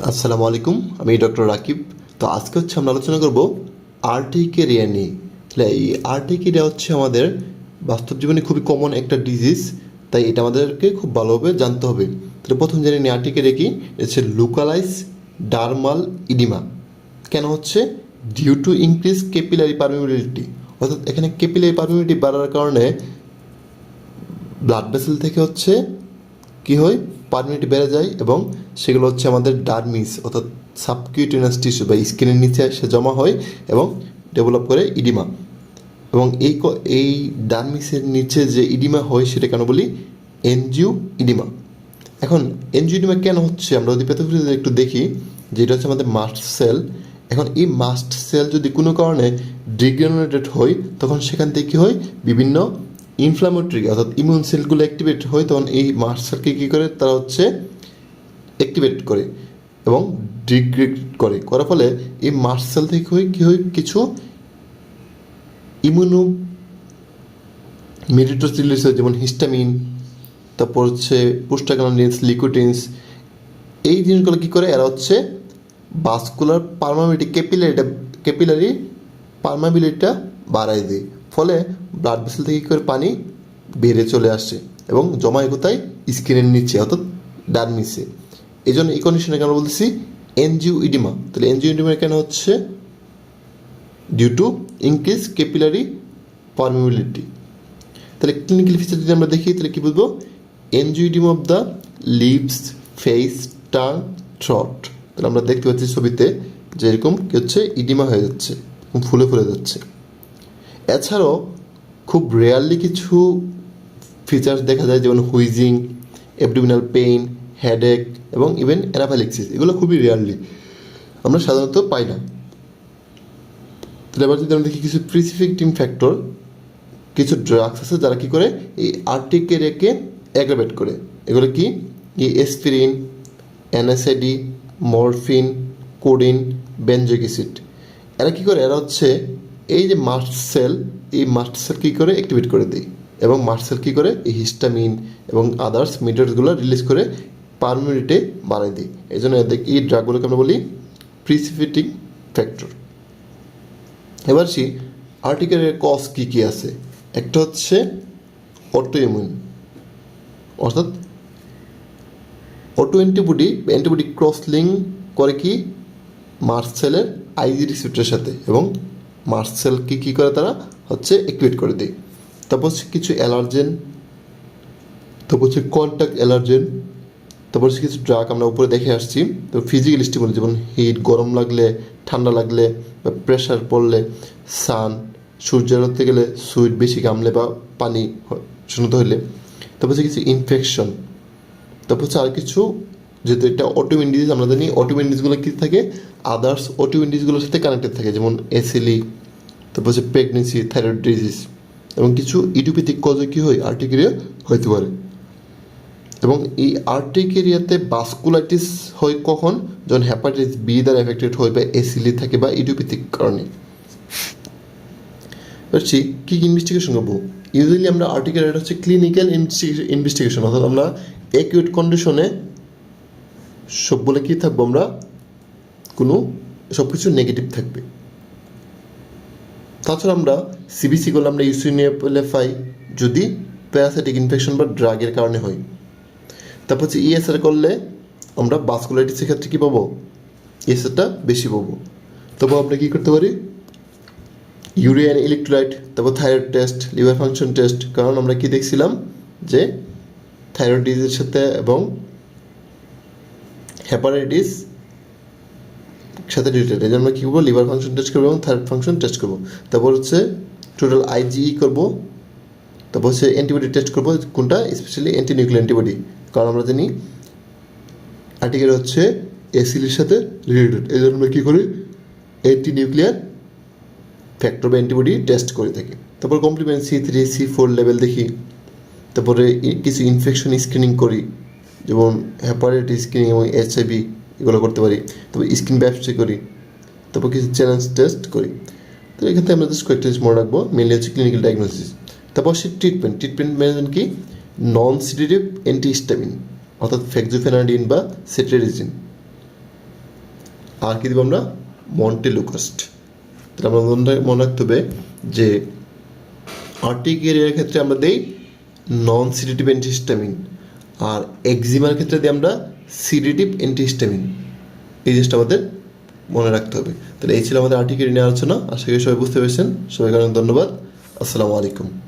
আসসালামু আলাইকুম, আমি ডক্টর রাকিব। তো আজকে আমরা আলোচনা করব আর্টিকেরিয়া নিয়ে। তাহলে এই আর্টিকেরিয়া আমাদের বাস্তব জীবনে খুবই কমন একটা ডিজিজ, তাই এটা আমাদেরকে খুব ভালোভাবে জানতে হবে। তাহলে প্রথম জেনে নিই আর্টিকেরিয়া কি। হচ্ছে লোকালাইজ ডার্মাল ইডিমা। কেন হচ্ছে? Due to increase capillary permeability, অর্থাৎ এখানে ক্যাপিলারি পারমিবিলিটি বাড়ার কারণে ব্লাড ভেসেল থেকে কি হয়, পারমিবিলিটি বেড়ে যায় এবং সেগুলো আমাদের ডার্মিস অর্থাৎ সাবকিউটেনাস টিস্যু বা স্কিনের নিচে এসে জমা হয় এবং ডেভেলপ করে ইডিমা। এবং এই ডার্মিসের নিচে যে ইডিমা হয় সেটা কেন বলি এনজিও ইডিমা। এখন এনজিও ইডিমা কেন হচ্ছে আমরা যদি প্যাথোফিজিওলজি একটু দেখি, যে এটা আমাদের মাস্ট সেল। এখন এই মাস্ট সেল যদি কোনো কারণে ডিগ্রেনুলেটেড হয় তখন সেখান থেকে কী হয়, বিভিন্ন ইনফ্লামেটরি অর্থাৎ ইমিউন সেলগুলো অ্যাক্টিভেট হয়, তখন এই মাস্ট সেলকে কী করে, তারা অ্যাক্টিভেট করে এবং ডিগ্রেড করার ফলে এই মাস্ট সেল থেকে কী হয়, কিছু ইমিউনো মেডিয়েটরস রিলিজ হয়, যেমন হিস্টামিন, তারপর প্রোস্টাগ্ল্যান্ডিনস, লিকোটিনস। এই জিনিসগুলো কী করে, এরা ভাস্কুলার পারমাবিলিটি ক্যাপিলারি পারমাবিলিটিটা বাড়ায় দেয়, ফলে ব্লাড ভেসেল থেকে কী করে পানি বেড়ে চলে আসে এবং জমায় কোথায়, স্কিনের নিচে অর্থাৎ ডার্মিসে। এই জন্য এই কন্ডিশনে কেন বলতেছি এনজিও ইডিমা। তাহলে এনজিও ইডিমা কেন হচ্ছে? Due to increase capillary permeability. তাহলে ক্লিনিক্যাল ফিচার যদি আমরা দেখি তাহলে কী বলবো, angioedema of the lips, face, tongue, throat. তাহলে আমরা দেখতে পাচ্ছি ছবিতে যে এরকম কী হচ্ছে, ইডিমা হয়ে যাচ্ছে, ফুলে ফুলে যাচ্ছে। এছাড়াও খুব রেয়ারলি কিছু ফিচার্স দেখা যায়, যেমন হুইজিং, অ্যাবডোমিনাল পেইন, হেডেক এবং ইভেন অ্যানাফাইল্যাক্সিস। এগুলো খুবই রেয়ারলি, আমরা সাধারণত পাই না। তাহলে এবার যদি আমরা দেখি কিছু প্রিসিপিটেটিং ফ্যাক্টর, কিছু ড্রাগস আছে যারা কী করে এই আর্টিকেরিয়াকে অ্যাগ্রাভেট করে। এগুলো কি? Aspirin, NSAID, morphine, codeine, benzoic acid. এরা কী করে, এরা এই যে মাস্ট সেল, এই মাস্ট সেল কী করে অ্যাক্টিভেট করে দেয় এবং মাস্ট সেল কী করে এই হিস্টামিন এবং আদার্স মেডিয়েটরসগুলো রিলিজ করে পারমিবিলিটি বাড়ায় দেয়। এই জন্য এই ড্রাগগুলোকে আমরা বলি প্রিসিপিটেটিং ফ্যাক্টর। এবার আর্টিকেরিয়ার কজ কী কী আছে? একটা অটো ইমিউন, অর্থাৎ অটো অ্যান্টিবডি ক্রস লিঙ্ক করে কি মাস্ট সেলের আইজি রিসেপ্টরের সাথে এবং মাস্ট সেলকে কী করে, তারা অ্যাক্টিভেট করে দেয়। তারপর কিছু অ্যালার্জেন, তারপর কন্ট্যাক্ট অ্যালার্জেন, তারপর কিছু ড্রাগ আমরা উপরে দেখে আসছি। তো ফিজিক্যাল স্টিমুলেন্ট, যেমন হিট, গরম লাগলে, ঠান্ডা লাগলে বা প্রেশার পড়লে, সান, সূর্যের হতে গেলে, সুইট বেশি ঘামলে বা পানি শূন্যতা হলে, তারপর কিছু ইনফেকশন, তারপর আর কিছু, যেহেতু এটা অটোইমিউন ডিজিজ আমরা জানি, অটোইমিউন ডিজিজগুলো কী থাকে, আদার্স অটোইমিউন ডিজিজগুলোর সাথে কানেক্টেড থাকে, যেমন এসএলই, তারপর প্রেগনেন্সি, থাইরয়েড ডিজিজ এবং কিছু ইডিওপ্যাথিক কজে কী হয়, আর্টিকেরিয়া হতে পারে। এবং এই আর্টিকেরিয়াতে ভাস্কুলাইটিস হয় কখন, যখন হেপাটাইটিস বি দ্বারা এফেক্টেড হয় বা এসিলি থাকে বা ইডিওপ্যাথিক কারণে। কী ইনভেস্টিগেশন করবো? ইউজুয়ালি আমরা আর্টিকেরিয়াটা ক্লিনিক্যাল ইনভেস্টিগেশন, অর্থাৎ আমরা অ্যাকিউট কন্ডিশনে সব বলে কী থাকবো, আমরা সব কিছু নেগেটিভ থাকবে। তাছাড়া আমরা সিবিসি করলে আমরা ইউসিনিয়াপোলেফাই যদি প্যারাসাইটিক ইনফেকশন বা ড্রাগের কারণে হয়। তারপর ইএসআর করলে আমরা ভাস্কুলাইটিসের ক্ষেত্রে কী পাবো, ইএসআরটা বেশি পাবো। তারপর আমরা কী করতে পারি, ইউরিয়া ইলেকট্রোলাইট, তারপর thyroid test, liver function test. কারণ আমরা কি দেখছিলাম যে থাইরয়েড ডিজিজের সাথে এবং হেপাটাইটিস সাথে রিলেটেড, এই জন্য আমরা কী করবো, লিভার ফাংশন টেস্ট করবো এবং থাইরয়েড ফাংশন টেস্ট করবো। তারপর টোটাল আইজিই করবো। তারপর অ্যান্টিবডি টেস্ট করবো, কোনটা স্পেশালি অ্যান্টিনিউক্লিয়ার অ্যান্টিবডি, কারণ আমরা জানি আর্টিকেল এসিলির সাথে রিলেটেড, এই জন্য আমরা কী করি, অ্যান্টিনিউক্লিয়ার ফ্যাক্টর বা অ্যান্টিবডি টেস্ট করে থাকি। তারপর কমপ্লিমেন্ট C3, C4 লেভেল দেখি। তারপরে কিছু ইনফেকশন স্ক্রিনিং করি, যেমন হেপাটাইটিস স্ক্রিনিং এবং HIV এগুলো করতে পারি। তারপর স্কিন বায়োপসি করি। তারপর কিছু চ্যালেঞ্জ টেস্ট করি। তো এখান থেকে আমরা জাস্ট কয়েকটা জিনিস মনে রাখবো, মেনলি ক্লিনিক্যাল ডায়াগনোসিস। তারপর ট্রিটমেন্ট ম্যানেজমেন্ট কি, নন সিডেটিভ অ্যান্টিহিস্টামিন, অর্থাৎ ফেক্সোফেনাডিন বা সেট্রেডিজিন। আর কি দেবো আমরা, মন্টেলুকাস্ট। তাহলে আমরা মনে রাখতে হবে যে আর্টিকেরিয়ার ক্ষেত্রে আমরা দেই নন সিডেটিভ অ্যান্টিহিস্টামিন, আর এক্সিমার ক্ষেত্রে দিই আমরা সিডেটিভ অ্যান্টিহিস্টামিন। এই জিনিসটা আমাদের মনে রাখতে হবে। তাহলে এই ছিল আমাদের আর্টিকেরিয়া নিয়ে আলোচনা। আশা করি সবাই বুঝতে পেরেছেন। সবাইকে অনেক ধন্যবাদ। আসসালামু আলাইকুম।